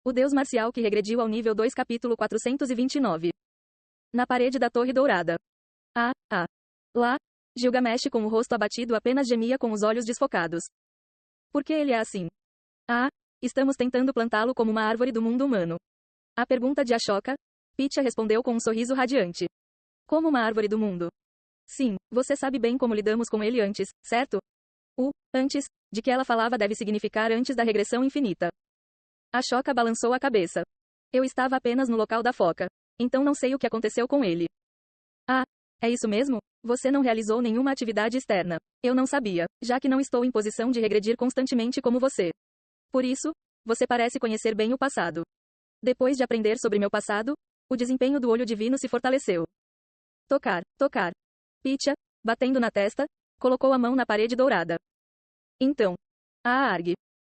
O deus marcial que regrediu ao nível 2 capítulo 429. Na parede da Torre Dourada. Lá, Gilgamesh com o rosto abatido apenas gemia com os olhos desfocados. Por que ele é assim? Estamos tentando plantá-lo como uma árvore do mundo humano. A pergunta de Ashoka, Pitya respondeu com um sorriso radiante. Como uma árvore do mundo? Sim, você sabe bem como lidamos com ele antes, certo? Antes, de que ela falava deve significar antes da regressão infinita. Ashoka balançou a cabeça. Eu estava apenas no local da foca. Então não sei o que aconteceu com ele. É isso mesmo? Você não realizou nenhuma atividade externa. Eu não sabia, já que não estou em posição de regredir constantemente como você. Por isso, você parece conhecer bem o passado. Depois de aprender sobre meu passado, o desempenho do olho divino se fortaleceu. Tocar. Pitya, batendo na testa, colocou a mão na parede dourada. Então, Aarg.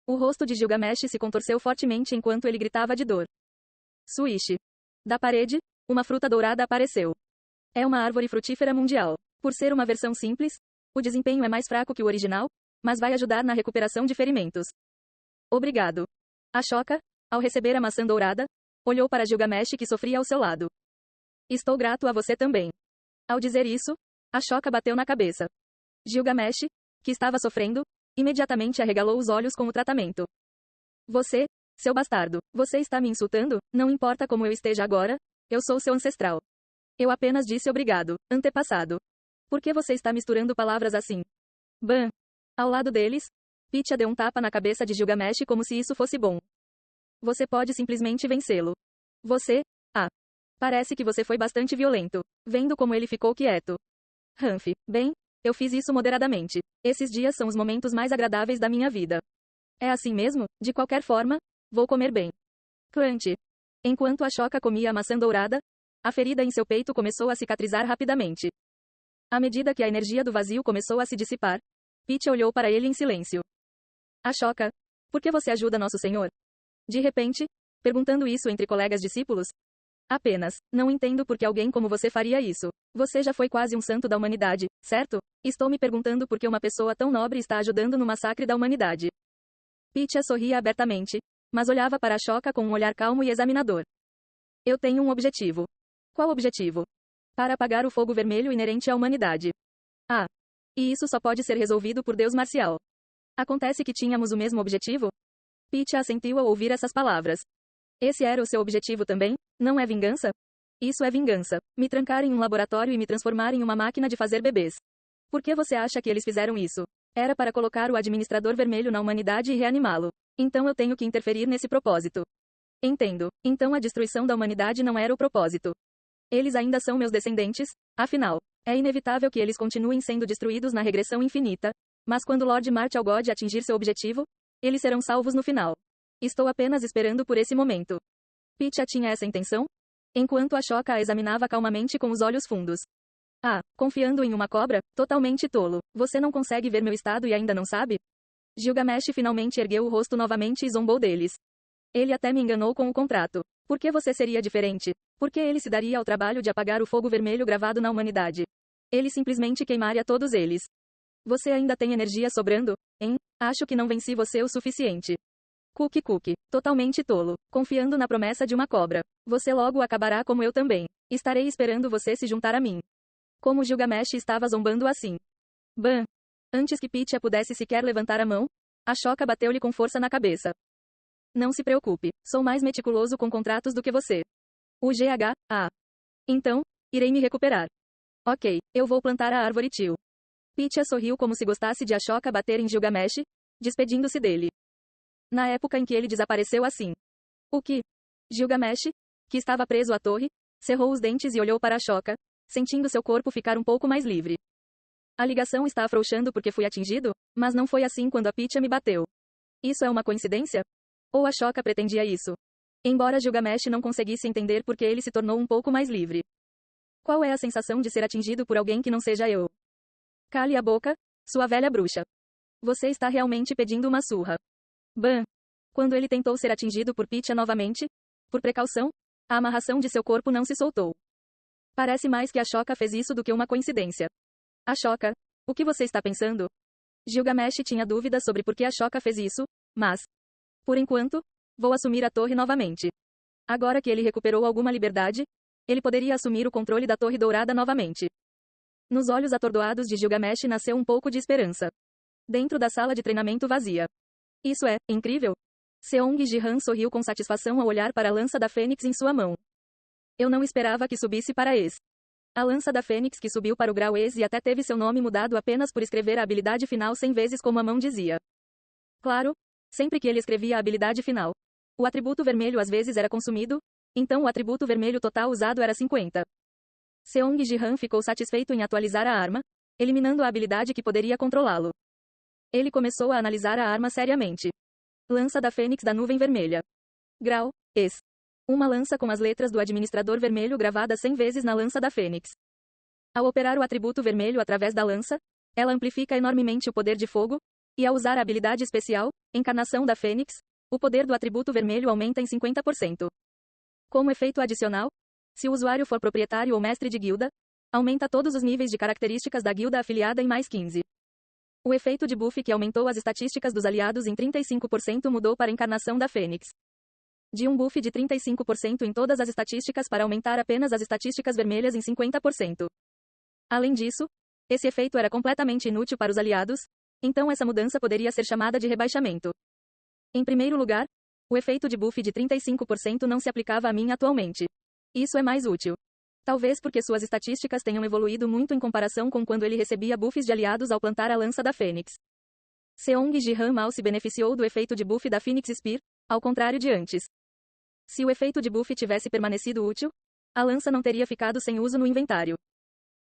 O rosto de Gilgamesh se contorceu fortemente enquanto ele gritava de dor. Swish. Da parede, uma fruta dourada apareceu. É uma árvore frutífera mundial. Por ser uma versão simples, o desempenho é mais fraco que o original, mas vai ajudar na recuperação de ferimentos. Obrigado. Ashoka, ao receber a maçã dourada, olhou para Gilgamesh que sofria ao seu lado. Estou grato a você também. Ao dizer isso, Ashoka bateu na cabeça. Gilgamesh, que estava sofrendo, imediatamente arregalou os olhos com o tratamento. Você, seu bastardo, você está me insultando? Não importa como eu esteja agora, eu sou seu ancestral. Eu apenas disse obrigado, antepassado. Por que você está misturando palavras assim? Ban. Ao lado deles, Pitya deu um tapa na cabeça de Gilgamesh como se isso fosse bom. Você pode simplesmente vencê-lo. Você, parece que você foi bastante violento, vendo como ele ficou quieto. Hanf, bem, eu fiz isso moderadamente. Esses dias são os momentos mais agradáveis da minha vida. É assim mesmo? De qualquer forma, vou comer bem. Crunch. Enquanto Ashoka comia a maçã dourada, a ferida em seu peito começou a cicatrizar rapidamente. À medida que a energia do vazio começou a se dissipar, Pitya olhou para ele em silêncio. Ashoka, por que você ajuda nosso senhor? De repente, perguntando isso entre colegas discípulos. Apenas, não entendo por que alguém como você faria isso. Você já foi quase um santo da humanidade, certo? Estou me perguntando por que uma pessoa tão nobre está ajudando no massacre da humanidade. Pitya sorria abertamente, mas olhava para Ashoka com um olhar calmo e examinador. Eu tenho um objetivo. Qual objetivo? Para apagar o fogo vermelho inerente à humanidade. E isso só pode ser resolvido por Deus marcial. Acontece que tínhamos o mesmo objetivo? Pitya assentiu ao ouvir essas palavras. Esse era o seu objetivo também? Não é vingança? Isso é vingança. Me trancar em um laboratório e me transformar em uma máquina de fazer bebês. Por que você acha que eles fizeram isso? Era para colocar o administrador vermelho na humanidade e reanimá-lo. Então eu tenho que interferir nesse propósito. Entendo. Então a destruição da humanidade não era o propósito. Eles ainda são meus descendentes, afinal. É inevitável que eles continuem sendo destruídos na regressão infinita, mas quando Lord Martial God atingir seu objetivo, eles serão salvos no final. Estou apenas esperando por esse momento. Pitya tinha essa intenção? Enquanto Ashoka a examinava calmamente com os olhos fundos. Confiando em uma cobra? Totalmente tolo. Você não consegue ver meu estado e ainda não sabe? Gilgamesh finalmente ergueu o rosto novamente e zombou deles. Ele até me enganou com o contrato. Por que você seria diferente? Por que ele se daria ao trabalho de apagar o fogo vermelho gravado na humanidade? Ele simplesmente queimaria todos eles. Você ainda tem energia sobrando, hein? Acho que não venci você o suficiente. Cookie. Totalmente tolo. Confiando na promessa de uma cobra. Você logo acabará como eu também. Estarei esperando você se juntar a mim. Como Gilgamesh estava zombando assim. Ban. Antes que Pitya pudesse sequer levantar a mão, Ashoka bateu-lhe com força na cabeça. Não se preocupe, sou mais meticuloso com contratos do que você. O GH, Então, irei me recuperar. Ok, eu vou plantar a árvore tio. Pitya sorriu como se gostasse de Ashoka bater em Gilgamesh, despedindo-se dele. Na época em que ele desapareceu assim. O que? Gilgamesh, que estava preso à torre, cerrou os dentes e olhou para Ashoka, sentindo seu corpo ficar um pouco mais livre. A ligação está afrouxando porque fui atingido, mas não foi assim quando a Pitya me bateu. Isso é uma coincidência? Ou Ashoka pretendia isso? Embora Gilgamesh não conseguisse entender por que ele se tornou um pouco mais livre. Qual é a sensação de ser atingido por alguém que não seja eu? Cale a boca, sua velha bruxa. Você está realmente pedindo uma surra. Ban. Quando ele tentou ser atingido por Pitya novamente, por precaução, a amarração de seu corpo não se soltou. Parece mais que Ashoka fez isso do que uma coincidência. Ashoka, o que você está pensando? Gilgamesh tinha dúvidas sobre por que Ashoka fez isso, mas, por enquanto, Vou assumir a torre novamente. Agora que ele recuperou alguma liberdade, ele poderia assumir o controle da Torre Dourada novamente. Nos olhos atordoados de Gilgamesh nasceu um pouco de esperança. Dentro da sala de treinamento vazia. Isso é incrível. Seong Ji-han sorriu com satisfação ao olhar para a lança da Fênix em sua mão. Eu não esperava que subisse para Es. A lança da Fênix que subiu para o grau Es e até teve seu nome mudado apenas por escrever a habilidade final 100 vezes como a mão dizia. Claro, sempre que ele escrevia a habilidade final, o atributo vermelho às vezes era consumido, então o atributo vermelho total usado era 50. Seong Ji-han ficou satisfeito em atualizar a arma, eliminando a habilidade que poderia controlá-lo. Ele começou a analisar a arma seriamente. Lança da Fênix da Nuvem Vermelha. Grau, Es. Uma lança com as letras do administrador vermelho gravadas 100 vezes na lança da Fênix. Ao operar o atributo vermelho através da lança, ela amplifica enormemente o poder de fogo, e ao usar a habilidade especial, Encarnação da Fênix, o poder do atributo vermelho aumenta em 50%. Como efeito adicional, se o usuário for proprietário ou mestre de guilda, aumenta todos os níveis de características da guilda afiliada em mais 15. O efeito de buff que aumentou as estatísticas dos aliados em 35% mudou para a Encarnação da Fênix. De um buff de 35% em todas as estatísticas para aumentar apenas as estatísticas vermelhas em 50%. Além disso, esse efeito era completamente inútil para os aliados, então essa mudança poderia ser chamada de rebaixamento. Em primeiro lugar, o efeito de buff de 35% não se aplicava a mim atualmente. Isso é mais útil. Talvez porque suas estatísticas tenham evoluído muito em comparação com quando ele recebia buffs de aliados ao plantar a lança da Fênix. Seong Ji-han mal se beneficiou do efeito de buff da Phoenix Spear, ao contrário de antes. Se o efeito de buff tivesse permanecido útil, a lança não teria ficado sem uso no inventário.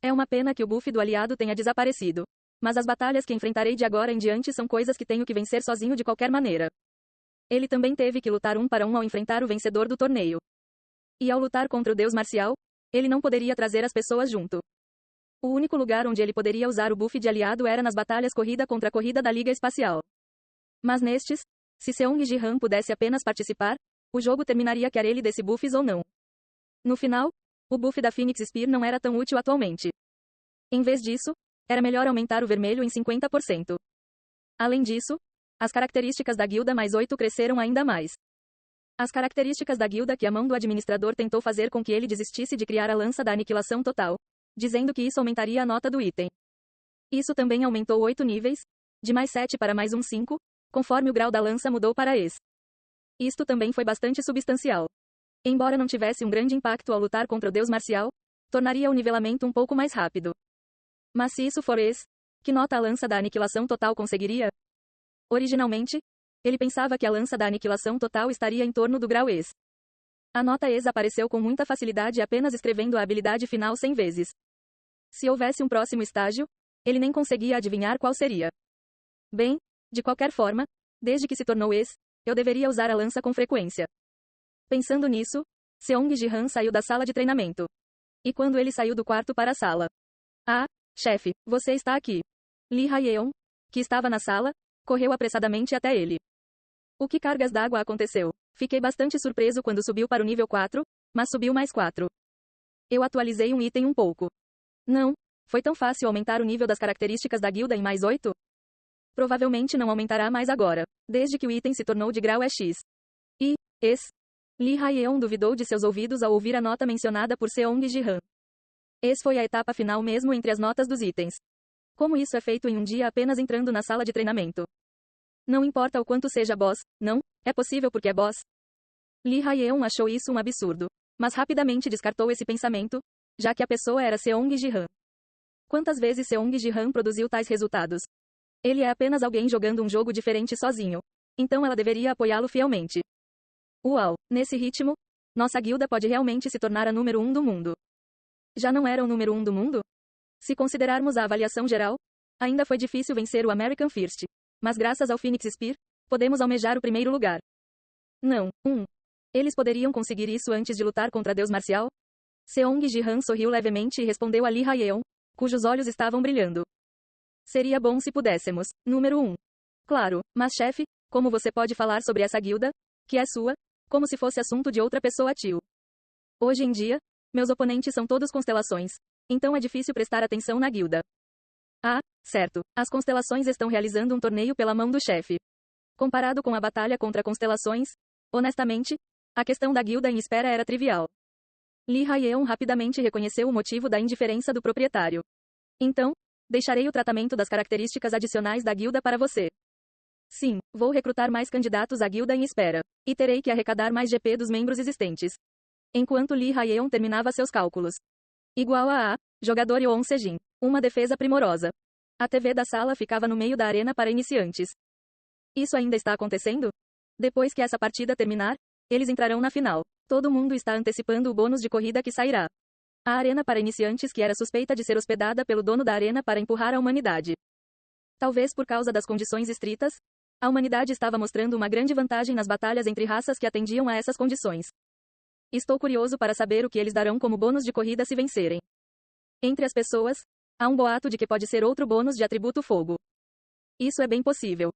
É uma pena que o buff do aliado tenha desaparecido. Mas as batalhas que enfrentarei de agora em diante são coisas que tenho que vencer sozinho de qualquer maneira. Ele também teve que lutar 1 para 1 ao enfrentar o vencedor do torneio. E ao lutar contra o deus marcial, ele não poderia trazer as pessoas junto. O único lugar onde ele poderia usar o buff de aliado era nas batalhas corrida contra corrida da Liga Espacial. Mas nestes, se Seong Ji-han pudesse apenas participar, o jogo terminaria quer ele desse buffs ou não. No final, o buff da Phoenix Spear não era tão útil atualmente. Em vez disso, era melhor aumentar o vermelho em 50%. Além disso, as características da guilda mais 8 cresceram ainda mais. As características da guilda que a mão do administrador tentou fazer com que ele desistisse de criar a lança da aniquilação total, dizendo que isso aumentaria a nota do item. Isso também aumentou 8 níveis, de mais 7 para mais 5, conforme o grau da lança mudou para Es. Isto também foi bastante substancial. Embora não tivesse um grande impacto ao lutar contra o deus marcial, tornaria o nivelamento um pouco mais rápido. Mas se isso for Es, que nota a lança da aniquilação total conseguiria? Originalmente, ele pensava que a lança da aniquilação total estaria em torno do grau Es. A nota Es apareceu com muita facilidade apenas escrevendo a habilidade final 100 vezes. Se houvesse um próximo estágio, ele nem conseguia adivinhar qual seria. Bem, de qualquer forma, desde que se tornou Es, eu deveria usar a lança com frequência. Pensando nisso, Seong Ji-han saiu da sala de treinamento. E quando ele saiu do quarto para a sala. Ah, chefe, você está aqui. Lee Hae-yeon, que estava na sala, correu apressadamente até ele. O que cargas d'água aconteceu? Fiquei bastante surpreso quando subiu para o nível 4, mas subiu mais 4. Eu atualizei um item um pouco. Não, foi tão fácil aumentar o nível das características da guilda em mais 8? Provavelmente não aumentará mais agora, desde que o item se tornou de grau X. E, Es. Lee Hae-yeon duvidou de seus ouvidos ao ouvir a nota mencionada por Seong Ji-han. Es foi a etapa final mesmo entre as notas dos itens. Como isso é feito em um dia apenas entrando na sala de treinamento? Não importa o quanto seja boss, não, é possível porque é boss. Lee Hae-yeon achou isso um absurdo, mas rapidamente descartou esse pensamento, já que a pessoa era Seong Ji-han. Quantas vezes Seong Ji-han produziu tais resultados? Ele é apenas alguém jogando um jogo diferente sozinho. Então ela deveria apoiá-lo fielmente. Uau, nesse ritmo, nossa guilda pode realmente se tornar a número 1 do mundo. Já não era o número 1 do mundo? Se considerarmos a avaliação geral, ainda foi difícil vencer o American First. Mas graças ao Phoenix Spear, podemos almejar o primeiro lugar. Não, eles poderiam conseguir isso antes de lutar contra Deus Marcial? Seong Ji-han sorriu levemente e respondeu a Lee Hae-yeon, cujos olhos estavam brilhando. Seria bom se pudéssemos. Número 1. Claro, mas chefe, como você pode falar sobre essa guilda, que é sua, como se fosse assunto de outra pessoa, tio? Hoje em dia, meus oponentes são todos constelações, então é difícil prestar atenção na guilda. Ah, certo, as constelações estão realizando um torneio pela mão do chefe. Comparado com a batalha contra constelações, Honestamente, a questão da guilda em espera era trivial. Lee Haeun rapidamente reconheceu o motivo da indiferença do proprietário. Então, deixarei o tratamento das características adicionais da guilda para você. Sim, vou recrutar mais candidatos à guilda em espera. E terei que arrecadar mais GP dos membros existentes. Enquanto Lee Haeun terminava seus cálculos. Igual a jogador Yoon Sejin. Uma defesa primorosa. A TV da sala ficava no meio da arena para iniciantes. Isso ainda está acontecendo? Depois que essa partida terminar, eles entrarão na final. Todo mundo está antecipando o bônus de corrida que sairá. A arena para iniciantes que era suspeita de ser hospedada pelo dono da arena para empurrar a humanidade. Talvez por causa das condições estritas, a humanidade estava mostrando uma grande vantagem nas batalhas entre raças que atendiam a essas condições. Estou curioso para saber o que eles darão como bônus de corrida se vencerem. Entre as pessoas, há um boato de que pode ser outro bônus de atributo fogo. Isso é bem possível.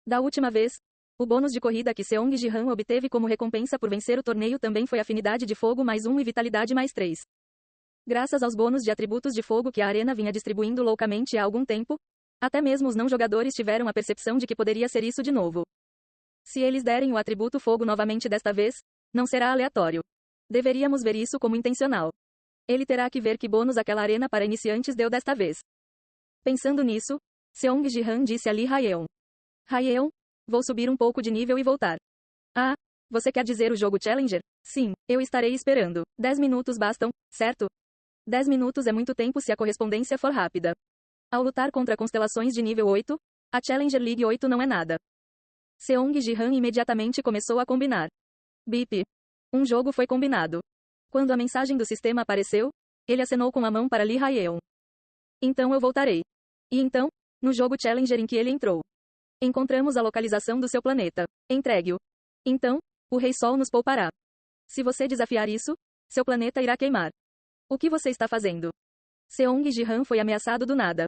Da última vez, o bônus de corrida que Seong Ji-han obteve como recompensa por vencer o torneio também foi afinidade de fogo mais 1 e vitalidade mais 3. Graças aos bônus de atributos de fogo que a arena vinha distribuindo loucamente há algum tempo, até mesmo os não-jogadores tiveram a percepção de que poderia ser isso de novo. Se eles derem o atributo fogo novamente desta vez, não será aleatório. Deveríamos ver isso como intencional. Ele terá que ver que bônus aquela arena para iniciantes deu desta vez. Pensando nisso, Seong Ji-han disse a Lee Haeun. Haeun, vou subir um pouco de nível e voltar. Ah, você quer dizer o jogo Challenger? Sim, eu estarei esperando. 10 minutos bastam, certo? 10 minutos é muito tempo se a correspondência for rápida. Ao lutar contra constelações de nível 8, a Challenger League 8 não é nada. Seong Ji-han imediatamente começou a combinar. Bip. Um jogo foi combinado. Quando a mensagem do sistema apareceu, ele acenou com a mão para Lee Haeun. Então eu voltarei. E então, no jogo Challenger em que ele entrou, encontramos a localização do seu planeta. Entregue-o. Então, o Rei Sol nos poupará. Se você desafiar isso, seu planeta irá queimar. O que você está fazendo? Seong Ji-han foi ameaçado do nada.